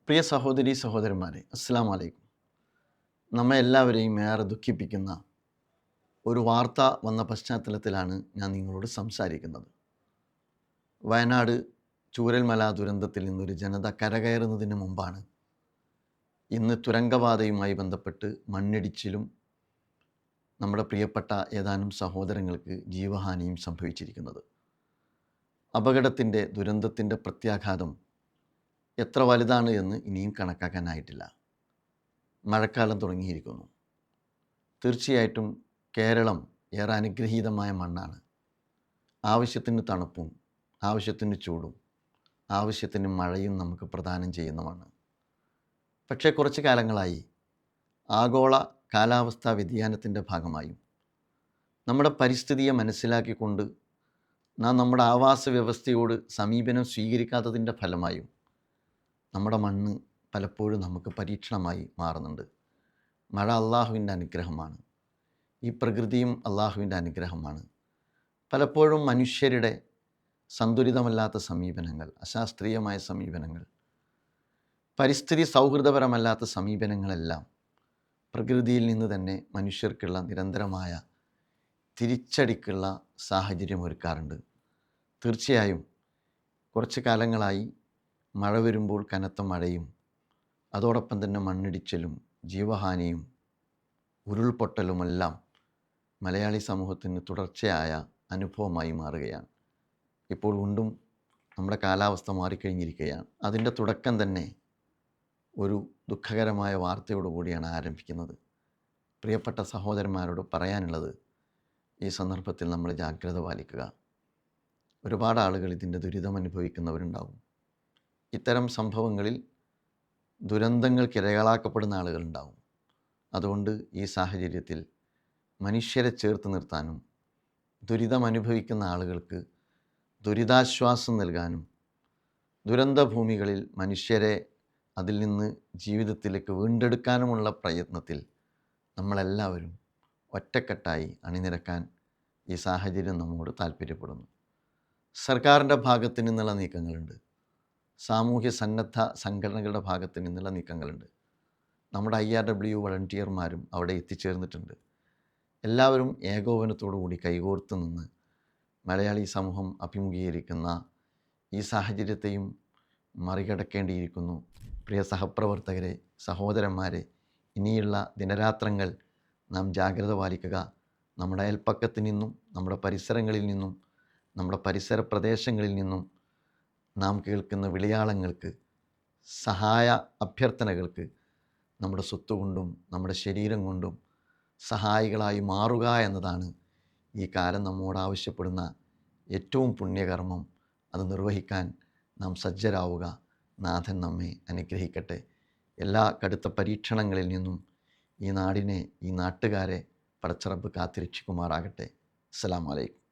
പ്രിയ സഹോദരി സഹോദരന്മാരെ, അസ്സലാമു അലൈക്കും. നമ്മെ എല്ലാവരെയും ഏറെ ദുഃഖിപ്പിക്കുന്ന ഒരു വാർത്ത വന്ന പശ്ചാത്തലത്തിലാണ് ഞാൻ നിങ്ങളോട് സംസാരിക്കുന്നത്. വയനാട് ചൂരൽമല ദുരന്തത്തിൽ നിന്നൊരു ജനത കരകയറുന്നതിന് മുമ്പാണ് ഇന്ന് തുരങ്കപാതയുമായി ബന്ധപ്പെട്ട് മണ്ണിടിച്ചിലും നമ്മുടെ പ്രിയപ്പെട്ട ഏതാനും സഹോദരങ്ങൾക്ക് ജീവഹാനിയും സംഭവിച്ചിരിക്കുന്നത്. അപകടത്തിൻ്റെ ദുരന്തത്തിൻ്റെ പ്രത്യാഘാതം എത്ര വലുതാണ് എന്ന് ഇനിയും കണക്കാക്കാനായിട്ടില്ല. മഴക്കാലം തുടങ്ങിയിരിക്കുന്നു. തീർച്ചയായിട്ടും കേരളം ഏറെ അനുഗ്രഹീതമായ മണ്ണാണ്. ആവശ്യത്തിന് തണുപ്പും ആവശ്യത്തിന് ചൂടും ആവശ്യത്തിന് മഴയും നമുക്ക് പ്രദാനം ചെയ്യുന്ന മണ്ണ്. പക്ഷേ കുറച്ച് കാലങ്ങളായി ആഗോള കാലാവസ്ഥാ വ്യതിയാനത്തിൻ്റെ ഭാഗമായും നമ്മുടെ പരിസ്ഥിതിയെ മനസ്സിലാക്കിക്കൊണ്ട് നാം നമ്മുടെ ആവാസ വ്യവസ്ഥയോട് സമീപനം സ്വീകരിക്കാത്തതിൻ്റെ ഫലമായും നമ്മുടെ മണ്ണ് പലപ്പോഴും നമുക്ക് പരീക്ഷണമായി മാറുന്നുണ്ട്. മഴ അള്ളാഹുവിൻ്റെ അനുഗ്രഹമാണ്. ഈ പ്രകൃതിയും അള്ളാഹുവിൻ്റെ അനുഗ്രഹമാണ്. പലപ്പോഴും മനുഷ്യരുടെ സന്തുലിതമല്ലാത്ത സമീപനങ്ങൾ, അശാസ്ത്രീയമായ സമീപനങ്ങൾ, പരിസ്ഥിതി സൗഹൃദപരമല്ലാത്ത സമീപനങ്ങളെല്ലാം പ്രകൃതിയിൽ നിന്ന് തന്നെ മനുഷ്യർക്കുള്ള നിരന്തരമായ തിരിച്ചടിക്കുള്ള സാഹചര്യം ഒരുക്കാറുണ്ട്. തീർച്ചയായും കുറച്ച് കാലങ്ങളായി മഴ വരുമ്പോൾ കനത്ത മഴയും അതോടൊപ്പം തന്നെ മണ്ണിടിച്ചിലും ജീവഹാനിയും ഉരുൾപൊട്ടലുമെല്ലാം മലയാളി സമൂഹത്തിന് തുടർച്ചയായ അനുഭവമായി മാറുകയാണ്. ഇപ്പോൾ വീണ്ടും നമ്മുടെ കാലാവസ്ഥ മാറിക്കഴിഞ്ഞിരിക്കുകയാണ്. അതിൻ്റെ തുടക്കം തന്നെ ഒരു ദുഃഖകരമായ വാർത്തയോടുകൂടിയാണ് ആരംഭിക്കുന്നത്. പ്രിയപ്പെട്ട സഹോദരന്മാരോട് പറയാനുള്ളത്, ഈ സന്ദർഭത്തിൽ നമ്മൾ ജാഗ്രത പാലിക്കുക. ഒരുപാട് ആളുകൾ ഇതിൻ്റെ ദുരിതം അനുഭവിക്കുന്നവരുണ്ടാകും. ഇത്തരം സംഭവങ്ങളിൽ ദുരന്തങ്ങൾക്കിരകളാക്കപ്പെടുന്ന ആളുകളുണ്ടാവും. അതുകൊണ്ട് ഈ സാഹചര്യത്തിൽ മനുഷ്യരെ ചേർത്ത് നിർത്താനും ദുരിതമനുഭവിക്കുന്ന ആളുകൾക്ക് ദുരിതാശ്വാസം നൽകാനും ദുരന്തഭൂമികളിൽ മനുഷ്യരെ അതിൽ നിന്ന് ജീവിതത്തിലേക്ക് വീണ്ടെടുക്കാനുമുള്ള പ്രയത്നത്തിൽ നമ്മളെല്ലാവരും ഒറ്റക്കെട്ടായി അണിനിരക്കാൻ ഈ സാഹചര്യം നമ്മോട് താല്പര്യപ്പെടുന്നു. സർക്കാരിൻ്റെ ഭാഗത്തു നിന്നുള്ള നീക്കങ്ങളുണ്ട്. സാമൂഹ്യ സന്നദ്ധ സംഘടനകളുടെ ഭാഗത്തു നിന്നുള്ള നീക്കങ്ങളുണ്ട്. നമ്മുടെ IRW വളണ്ടിയർമാരും അവിടെ എത്തിച്ചേർന്നിട്ടുണ്ട്. എല്ലാവരും ഏകോപനത്തോടു കൂടി കൈകോർത്ത് നിന്ന് മലയാളി സമൂഹം അഭിമുഖീകരിക്കുന്ന ഈ സാഹചര്യത്തെയും മറികടക്കേണ്ടിയിരിക്കുന്നു. പ്രിയ സഹപ്രവർത്തകരെ, സഹോദരന്മാരെ, ഇനിയുള്ള ദിനരാത്രങ്ങൾ നാം ജാഗ്രത പാലിക്കുക. നമ്മുടെ അയൽപ്പക്കത്തു നിന്നും നമ്മുടെ പരിസരങ്ങളിൽ നിന്നും നമ്മുടെ പരിസര പ്രദേശങ്ങളിൽ നിന്നും നാം കേൾക്കുന്ന വിളിയാളങ്ങൾക്ക്, സഹായ അഭ്യർത്ഥനകൾക്ക് നമ്മുടെ സ്വത്തുകൊണ്ടും നമ്മുടെ ശരീരം കൊണ്ടും സഹായികളായി മാറുക എന്നതാണ് ഈ കാലം നമ്മോട് ആവശ്യപ്പെടുന്ന ഏറ്റവും പുണ്യകർമ്മം. അത് നിർവഹിക്കാൻ നാം സജ്ജരാവുക. നാഥൻ നമ്മെ അനുഗ്രഹിക്കട്ടെ. എല്ലാ കടുത്ത പരീക്ഷണങ്ങളിൽ നിന്നും ഈ നാടിനെ, ഈ നാട്ടുകാരെ പടച്ചറബ് കാത്തിരക്ഷിക്കുമാറാകട്ടെ. അസ്സലാമു അലൈക്കും.